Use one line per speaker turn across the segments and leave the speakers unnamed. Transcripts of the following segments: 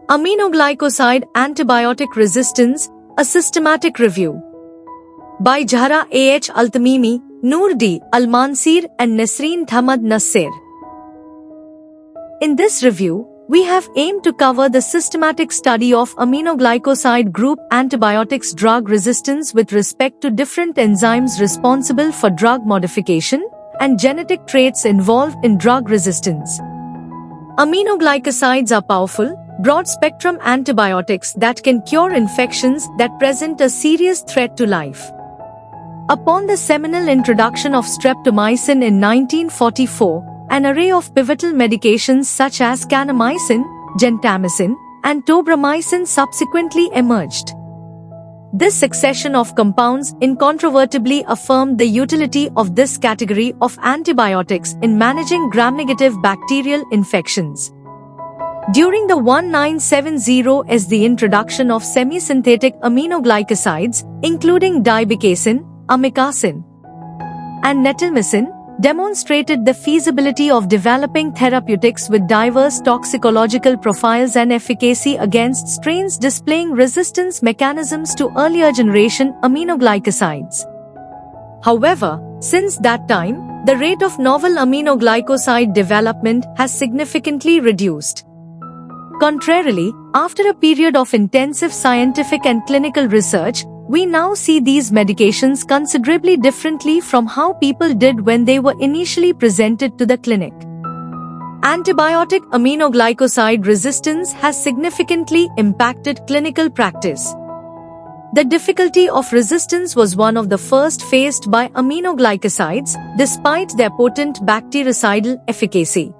Aminoglycoside Antibiotic Resistance, a Systematic Review. By Zahra A.H. Altamimi, Noor D. Al-Mansir and Nesreen Thamad Nasser. In this review, we have aimed to cover the systematic study of aminoglycoside group antibiotics drug resistance with respect to different enzymes responsible for drug modification and genetic traits involved in drug resistance. Aminoglycosides are powerful, broad-spectrum antibiotics that can cure infections that present a serious threat to life. Upon the seminal introduction of streptomycin in 1944, an array of pivotal medications such as kanamycin, gentamicin, and tobramycin subsequently emerged. This succession of compounds incontrovertibly affirmed the utility of this category of antibiotics in managing gram-negative bacterial infections. During the 1970s, the introduction of semi-synthetic aminoglycosides, including dibecasin, amikacin, and netilmicin, demonstrated the feasibility of developing therapeutics with diverse toxicological profiles and efficacy against strains displaying resistance mechanisms to earlier generation aminoglycosides. However, since that time, the rate of novel aminoglycoside development has significantly reduced. Contrarily, after a period of intensive scientific and clinical research, we now see these medications considerably differently from how people did when they were initially presented to the clinic. Antibiotic aminoglycoside resistance has significantly impacted clinical practice. The difficulty of resistance was one of the first faced by aminoglycosides, despite their potent bactericidal efficacy.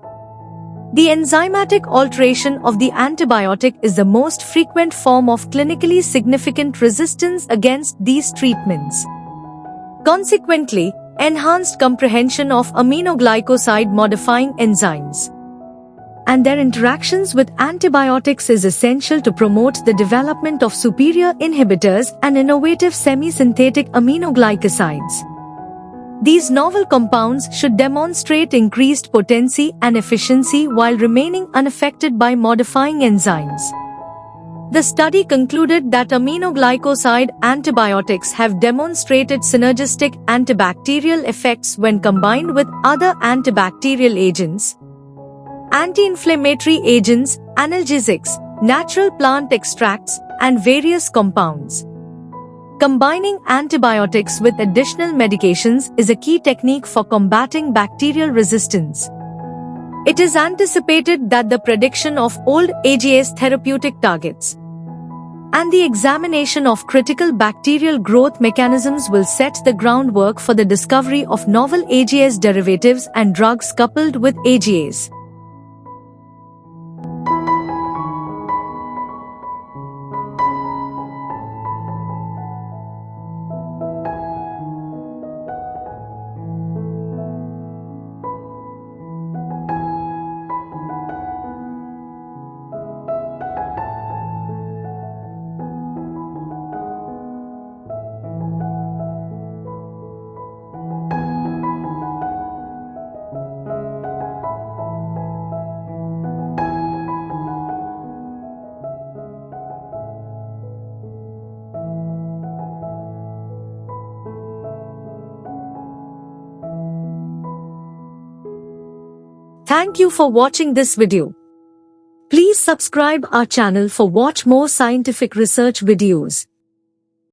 The enzymatic alteration of the antibiotic is the most frequent form of clinically significant resistance against these treatments. Consequently, enhanced comprehension of aminoglycoside modifying enzymes and their interactions with antibiotics is essential to promote the development of superior inhibitors and innovative semi-synthetic aminoglycosides. These novel compounds should demonstrate increased potency and efficiency while remaining unaffected by modifying enzymes. The study concluded that aminoglycoside antibiotics have demonstrated synergistic antibacterial effects when combined with other antibacterial agents, anti-inflammatory agents, analgesics, natural plant extracts, and various compounds. Combining antibiotics with additional medications is a key technique for combating bacterial resistance. It is anticipated that the prediction of old AGA's therapeutic targets and the examination of critical bacterial growth mechanisms will set the groundwork for the discovery of novel AGA's derivatives and drugs coupled with AGAs. Thank you for watching this video. Please subscribe our channel for watch more scientific research videos.